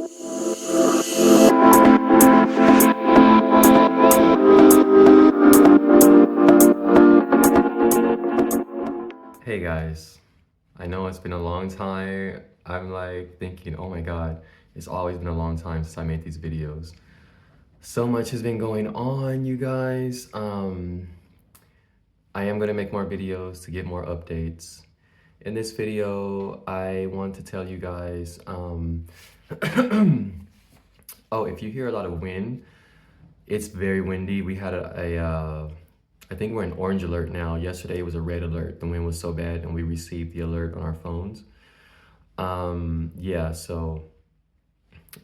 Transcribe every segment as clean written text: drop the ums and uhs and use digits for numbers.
Hey guys, I know it's been a long time. I'm like thinking, oh my God, it's always been a long time since I made these videos. So much has been going on, you guys. I am gonna make more videos to get more updates. In this video, I want to tell you guys, oh, if you hear a lot of wind, it's very windy. We had I think we're in orange alert now. Yesterday it was a red alert. The wind was so bad and we received the alert on our phones. Yeah, so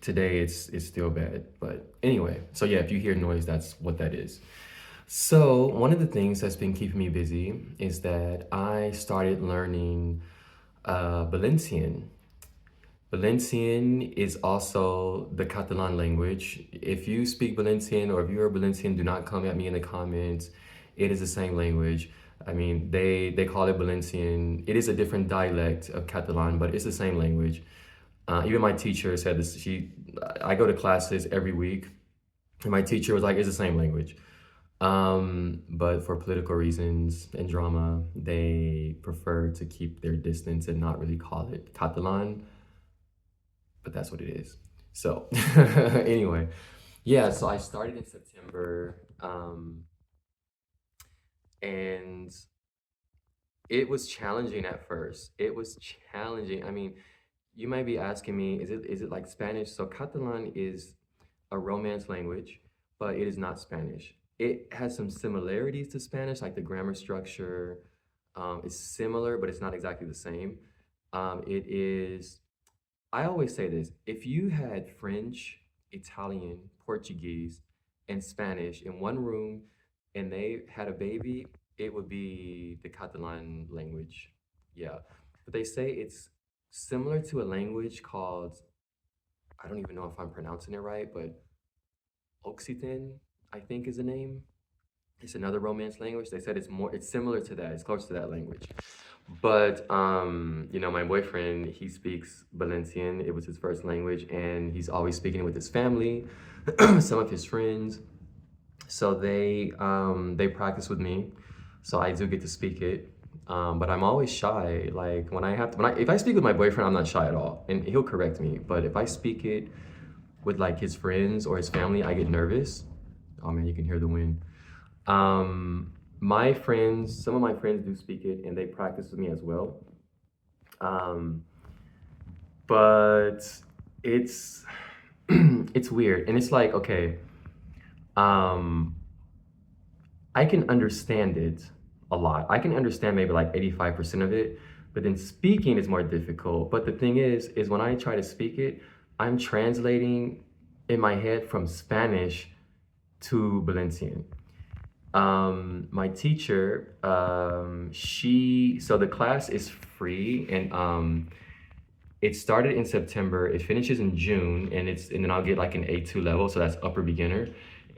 today it's still bad. But anyway, so yeah, if you hear noise, that's what that is. So one of the things that's been keeping me busy is that I started learning Valencian. Valencian is also the Catalan language. If you speak Valencian or if you're a Valencian, do not come at me in the comments. It is the same language. I mean, they call it Valencian. It is a different dialect of Catalan, but it's the same language. Even my teacher said this. I go to classes every week, and my teacher was like, "It's the same language." But for political reasons and drama, they prefer to keep their distance and not really call it Catalan, but that's what it is. So anyway, yeah, so I started in September, and it was challenging at first. It was challenging. I mean, you might be asking me, is it like Spanish? So Catalan is a Romance language, but it is not Spanish. It has some similarities to Spanish, like the grammar structure is similar, but it's not exactly the same. It is, I always say this, if you had French, Italian, Portuguese, and Spanish in one room and they had a baby, it would be the Catalan language. Yeah. But they say it's similar to a language called, I don't even know if I'm pronouncing it right, but Occitan, I think is the name. It's another Romance language. They said it's similar to that. It's close to that language. But my boyfriend, he speaks Valencian. It was his first language, and he's always speaking it with his family, some of his friends. So they practice with me. So I do get to speak it. But I'm always shy. Like if I speak with my boyfriend, I'm not shy at all, and he'll correct me. But if I speak it with like his friends or his family, I get nervous. Oh man, you can hear the wind. My friends, some of my friends do speak it and they practice with me as well. Um, but it's it's weird. And it's like, okay, um, I can understand it a lot. I can understand maybe like 85% of it, but then speaking is more difficult. But the thing is when I try to speak it, I'm translating in my head from Spanish to Valencian. My teacher, so the class is free and it started in September, it finishes in June, and then I'll get like an A2 level, so that's upper beginner.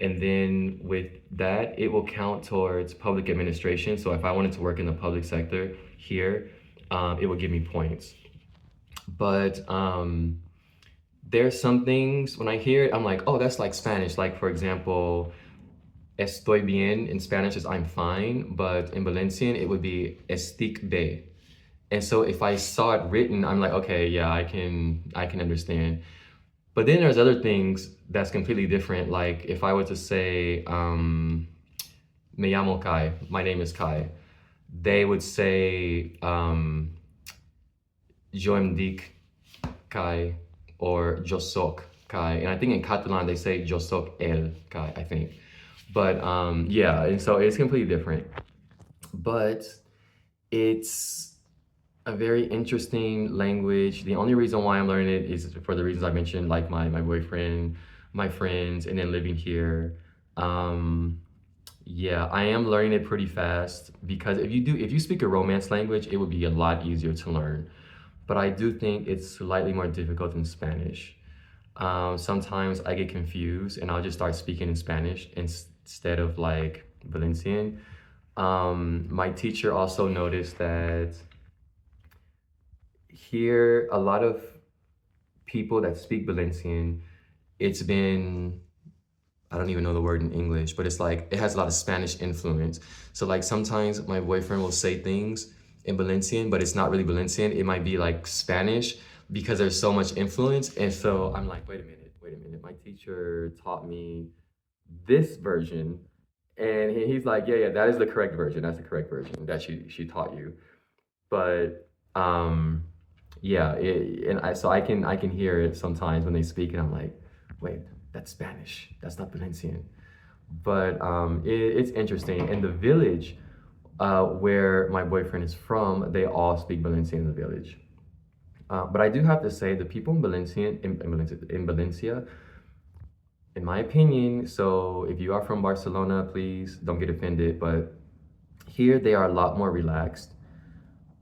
And then with that, it will count towards public administration. So if I wanted to work in the public sector here, it would give me points. But there's some things when I hear it, I'm like, oh, that's like Spanish. Like for example, estoy bien in Spanish is I'm fine, but in Valencian it would be estic be. And so if I saw it written, I'm like, okay, yeah, I can understand. But then there's other things that's completely different. Like if I were to say, me llamo Kai, my name is Kai, they would say, yo em dic Kai or yo soc Kai. And I think in Catalan they say yo soc el Kai, I think. But yeah, and so it's completely different. But it's a very interesting language. The only reason why I'm learning it is for the reasons I mentioned, like my boyfriend, my friends, and then living here. Yeah, I am learning it pretty fast because if you speak a Romance language, it would be a lot easier to learn. But I do think it's slightly more difficult than Spanish. Sometimes I get confused and I'll just start speaking in Spanish instead of like Valencian. My teacher also noticed that here a lot of people that speak Valencian, it's been, I don't even know the word in English, but it's like it has a lot of Spanish influence. So like sometimes my boyfriend will say things in Valencian, but it's not really Valencian. It might be like Spanish because there's so much influence. And so I'm like, wait a minute. My teacher taught me this version. And he's like, yeah, that is the correct version. That's the correct version that she taught you. But yeah, so I can hear it sometimes when they speak, and I'm like, wait, that's Spanish. That's not Valencian. But it's interesting. In the village where my boyfriend is from, they all speak Valencian in the village. But I do have to say, the people in Valencia, in my opinion, so if you are from Barcelona, please don't get offended, but here they are a lot more relaxed.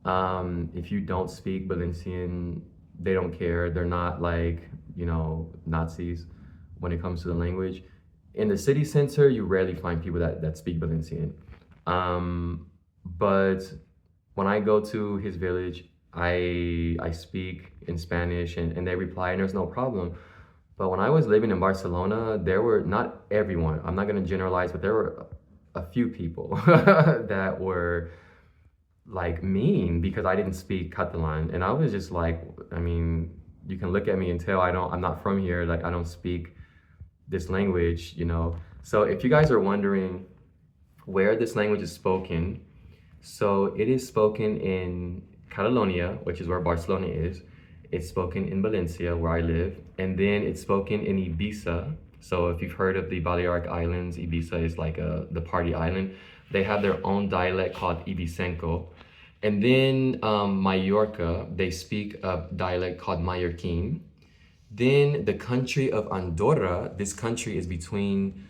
If you don't speak Valencian, they don't care. They're not like, Nazis when it comes to the language. In the city center, you rarely find people that speak Valencian. But when I go to his village, I speak in Spanish, and they reply, and there's no problem. But when I was living in Barcelona, there were not everyone, I'm not going to generalize, but there were a few people that were like mean because I didn't speak Catalan. And I was just like, I mean, you can look at me and tell I'm not from here. Like, I don't speak this language. So if you guys are wondering where this language is spoken, so it is spoken in Catalonia, which is where Barcelona is. It's spoken in Valencia, where I live, and then it's spoken in Ibiza. So if you've heard of the Balearic Islands, Ibiza is like the party island. They have their own dialect called Ibicenco. And then Mallorca, they speak a dialect called Mallorquin. Then the country of Andorra, this country is between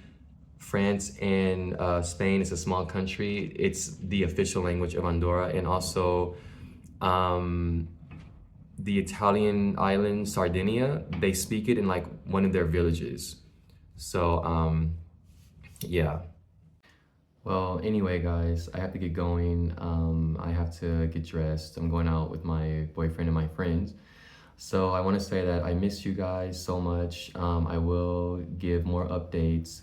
France and Spain. It's a small country. It's the official language of Andorra. And also the Italian island, Sardinia, they speak it in like one of their villages. So yeah. Well, anyway, guys, I have to get going. I have to get dressed. I'm going out with my boyfriend and my friends. So I want to say that I miss you guys so much. I will give more updates.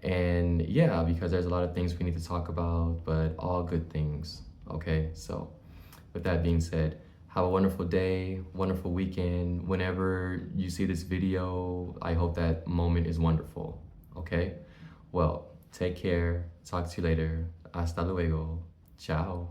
And yeah, because there's a lot of things we need to talk about, but all good things. Okay, so with that being said, have a wonderful day, wonderful weekend. Whenever you see this video, I hope that moment is wonderful. Okay? Well, take care. Talk to you later. Hasta luego. Ciao.